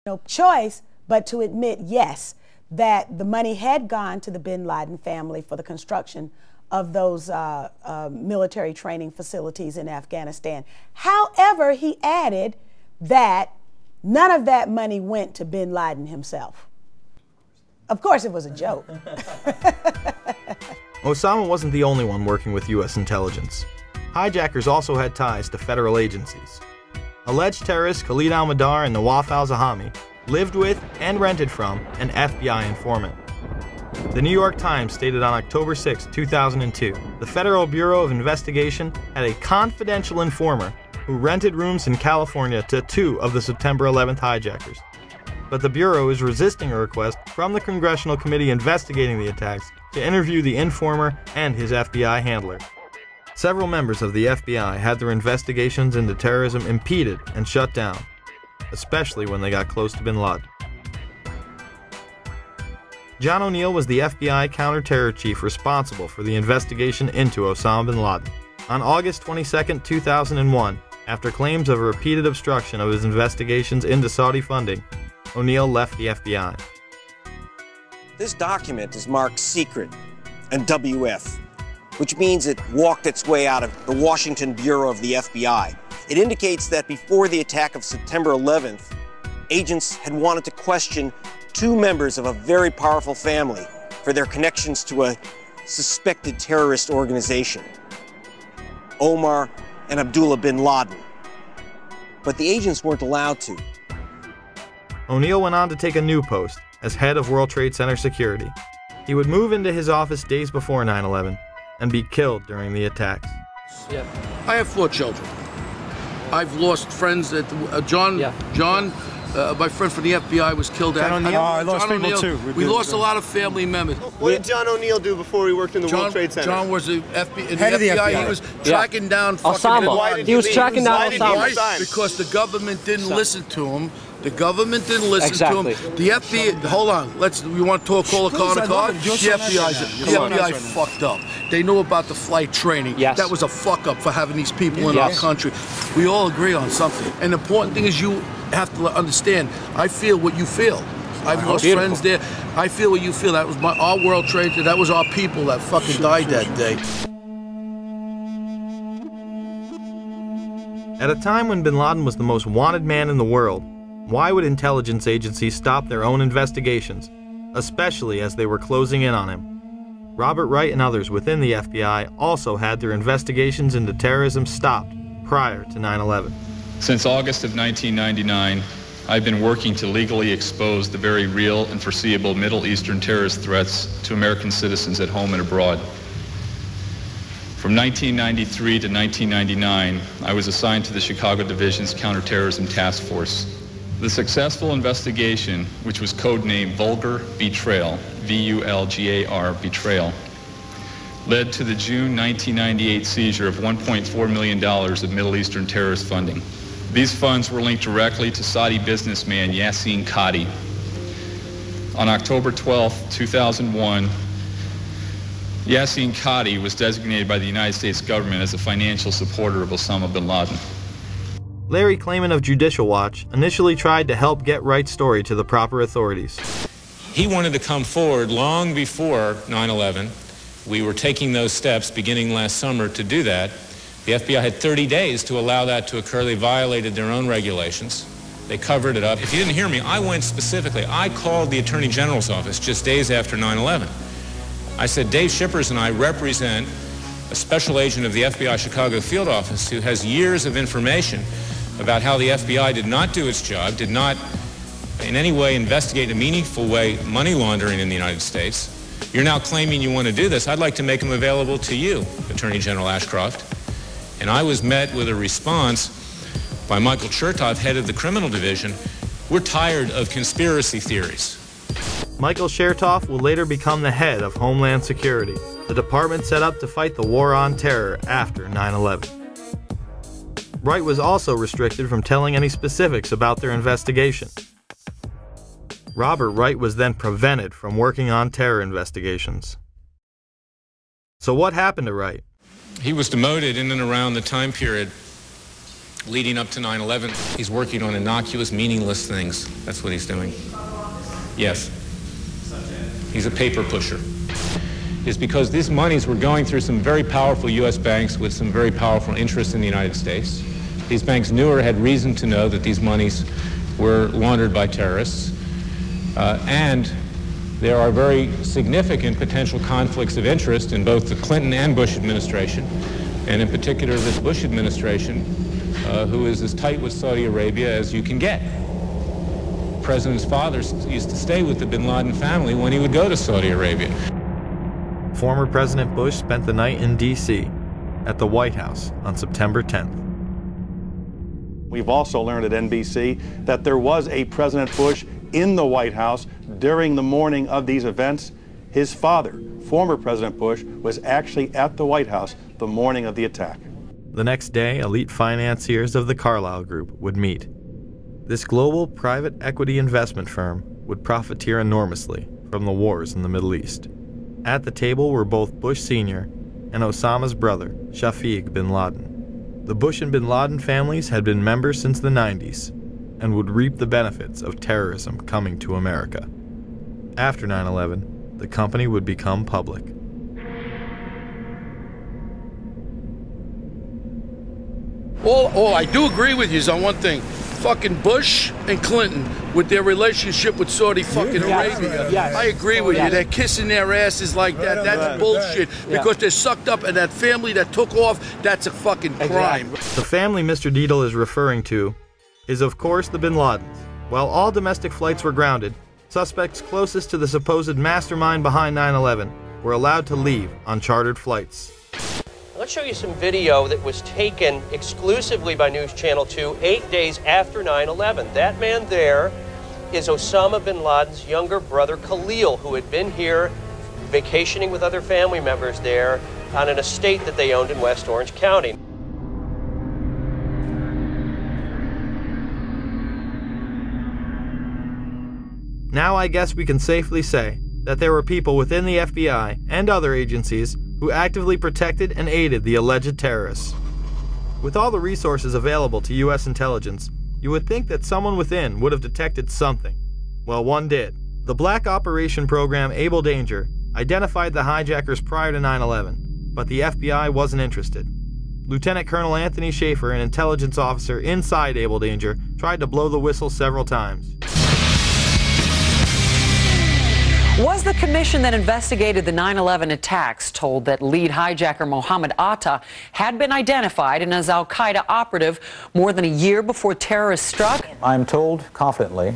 no choice but to admit, yes, that the money had gone to the bin Laden family for the construction of those military training facilities in Afghanistan. However, he added that none of that money went to bin Laden himself. Of course, it was a joke. Osama wasn't the only one working with U.S. intelligence. Hijackers also had ties to federal agencies. Alleged terrorists Khalid al-Mihdhar and Nawaf al-Zahami lived with and rented from an FBI informant. The New York Times stated on October 6, 2002, the Federal Bureau of Investigation had a confidential informer who rented rooms in California to 2 of the September 11th hijackers. But the Bureau is resisting a request from the Congressional Committee investigating the attacks to interview the informer and his FBI handler. Several members of the FBI had their investigations into terrorism impeded and shut down, especially when they got close to bin Laden. John O'Neill was the FBI counter-terror chief responsible for the investigation into Osama bin Laden. On August 22, 2001, after claims of a repeated obstruction of his investigations into Saudi funding, O'Neill left the FBI. This document is marked secret and WF, which means it walked its way out of the Washington Bureau of the FBI. It indicates that before the attack of September 11th, agents had wanted to question 2 members of a very powerful family for their connections to a suspected terrorist organization, Omar and Abdullah bin Laden. But the agents weren't allowed to. O'Neill went on to take a new post as head of World Trade Center security. He would move into his office days before 9/11 and be killed during the attacks. Yeah. I have 4 children. I've lost friends that John, my friend from the FBI was killed. John O'Neill? I lost people too. We lost a lot of family members. What did John O'Neill do before he worked in the World Trade Center? John was the FBI. Head of the FBI. He was tracking down fucking Osama. Why did He was tracking down Osama. Why? Because the government didn't listen to him. The government didn't listen to him. The FBI, hold on, we want to call a car to car? The FBI fucked up. They knew about the flight training. Yes. That was a fuck up for having these people in our country. We all agree on something. And the important thing is you have to understand, I feel what you feel. I've lost friends there. I feel what you feel. That was our World Trade, that was our people that fucking died that day. At a time when bin Laden was the most wanted man in the world, why would intelligence agencies stop their own investigations, especially as they were closing in on him? Robert Wright and others within the FBI also had their investigations into terrorism stopped prior to 9/11. Since August of 1999, I've been working to legally expose the very real and foreseeable Middle Eastern terrorist threats to American citizens at home and abroad. From 1993 to 1999, I was assigned to the Chicago Division's Counterterrorism Task Force. The successful investigation, which was codenamed Vulgar Betrayal, V-U-L-G-A-R, Betrayal, led to the June 1998 seizure of $1.4 million of Middle Eastern terrorist funding. These funds were linked directly to Saudi businessman Yassin Qadi. On October 12, 2001, Yassin Qadi was designated by the United States government as a financial supporter of Osama bin Laden. Larry Klayman of Judicial Watch initially tried to help get Wright's story to the proper authorities. He wanted to come forward long before 9/11. We were taking those steps beginning last summer to do that. The FBI had 30 days to allow that to occur. They violated their own regulations. They covered it up. If you didn't hear me, I went specifically. I called the Attorney General's office just days after 9/11. I said, Dave Shippers and I represent a special agent of the FBI Chicago field office who has years of information about how the FBI did not do its job, did not in any way investigate in a meaningful way money laundering in the United States. You're now claiming you want to do this. I'd like to make them available to you, Attorney General Ashcroft. And I was met with a response by Michael Chertoff, head of the criminal division. We're tired of conspiracy theories. Michael Chertoff will later become the head of Homeland Security, the department set up to fight the war on terror after 9/11. Wright was also restricted from telling any specifics about their investigation. Robert Wright was then prevented from working on terror investigations. So what happened to Wright? He was demoted in and around the time period leading up to 9/11. He's working on innocuous, meaningless things. That's what he's doing. Yes. He's a paper pusher. Is because these monies were going through some very powerful U.S. banks with some very powerful interests in the United States. These banks knew or had reason to know that these monies were laundered by terrorists. And there are very significant potential conflicts of interest in both the Clinton and Bush administration, and in particular this Bush administration, who is as tight with Saudi Arabia as you can get. The president's father used to stay with the bin Laden family when he would go to Saudi Arabia. Former President Bush spent the night in D.C. at the White House on September 10th. We've also learned at NBC that there was a President Bush in the White House during the morning of these events. His father, former President Bush, was actually at the White House the morning of the attack. The next day, elite financiers of the Carlyle Group would meet. This global private equity investment firm would profiteer enormously from the wars in the Middle East. At the table were both Bush Sr. and Osama's brother, Shafiq bin Laden. The Bush and bin Laden families had been members since the 90s and would reap the benefits of terrorism coming to America. After 9/11, the company would become public. All I do agree with you is on one thing. Fucking Bush and Clinton with their relationship with Saudi fucking Arabia. Yes. I agree with you. They're kissing their asses like that. That's bullshit. Because they're sucked up, and that family that took off, that's a fucking crime. The family Mr. Deedle is referring to is, of course, the bin Ladens. While all domestic flights were grounded, suspects closest to the supposed mastermind behind 9/11 were allowed to leave on chartered flights. Let's show you some video that was taken exclusively by News Channel 2 8 days after 9/11. That man there is Osama bin Laden's younger brother, Khalil, who had been here vacationing with other family members there on an estate that they owned in West Orange County. Now I guess we can safely say that there were people within the FBI and other agencies who actively protected and aided the alleged terrorists. With all the resources available to U.S. intelligence, you would think that someone within would have detected something. Well, one did. The Black Operation Program Able Danger identified the hijackers prior to 9/11, but the FBI wasn't interested. Lieutenant Colonel Anthony Schaefer, an intelligence officer inside Able Danger, tried to blow the whistle several times. Was the commission that investigated the 9/11 attacks told that lead hijacker Mohammed Atta had been identified and as al-Qaeda operative more than a year before terrorists struck? I'm told confidently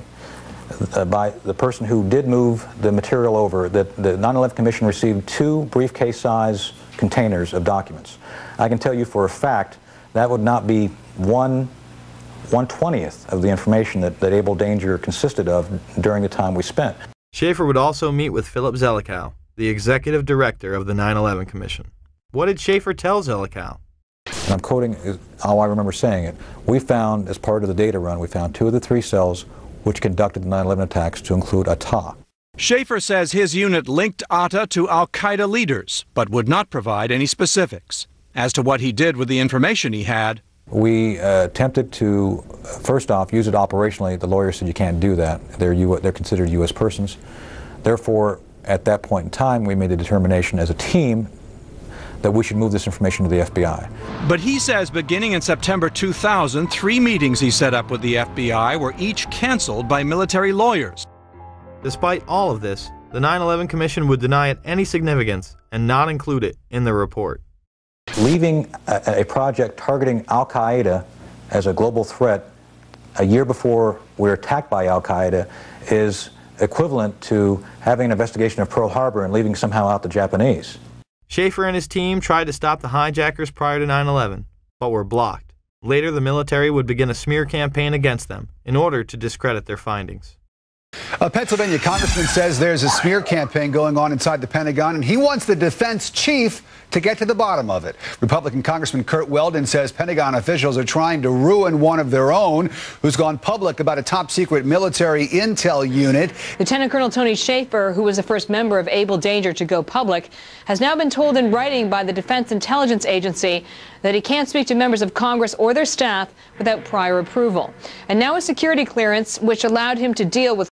by the person who did move the material over that the 9/11 commission received 2 briefcase-size containers of documents. I can tell you for a fact that would not be 1/20th of the information that Able Danger consisted of during the time we spent. Schaefer would also meet with Philip Zelikow, the executive director of the 9/11 Commission. What did Schaefer tell Zelikow? And I'm quoting how I remember saying it. We found, as part of the data run, we found 2 of the 3 cells which conducted the 9/11 attacks to include Atta. Schaefer says his unit linked Atta to al-Qaeda leaders, but would not provide any specifics. As to what he did with the information he had, we attempted to, first off, use it operationally. The lawyer said you can't do that. They're considered U.S. persons. Therefore, at that point in time, we made the determination as a team that we should move this information to the FBI. But he says beginning in September 2000, 3 meetings he set up with the FBI were each canceled by military lawyers. Despite all of this, the 9/11 Commission would deny it any significance and not include it in the report. Leaving a project targeting al-Qaeda as a global threat a year before we're attacked by al-Qaeda is equivalent to having an investigation of Pearl Harbor and leaving somehow out the Japanese. Schaefer and his team tried to stop the hijackers prior to 9/11, but were blocked. Later, the military would begin a smear campaign against them in order to discredit their findings. A Pennsylvania congressman says there's a smear campaign going on inside the Pentagon, and he wants the defense chief to get to the bottom of it. Republican Congressman Curt Weldon says Pentagon officials are trying to ruin one of their own who's gone public about a top-secret military intel unit. Lieutenant Colonel Tony Schaefer, who was the first member of Able Danger to go public, has now been told in writing by the Defense Intelligence Agency that he can't speak to members of Congress or their staff without prior approval. And now a security clearance which allowed him to deal with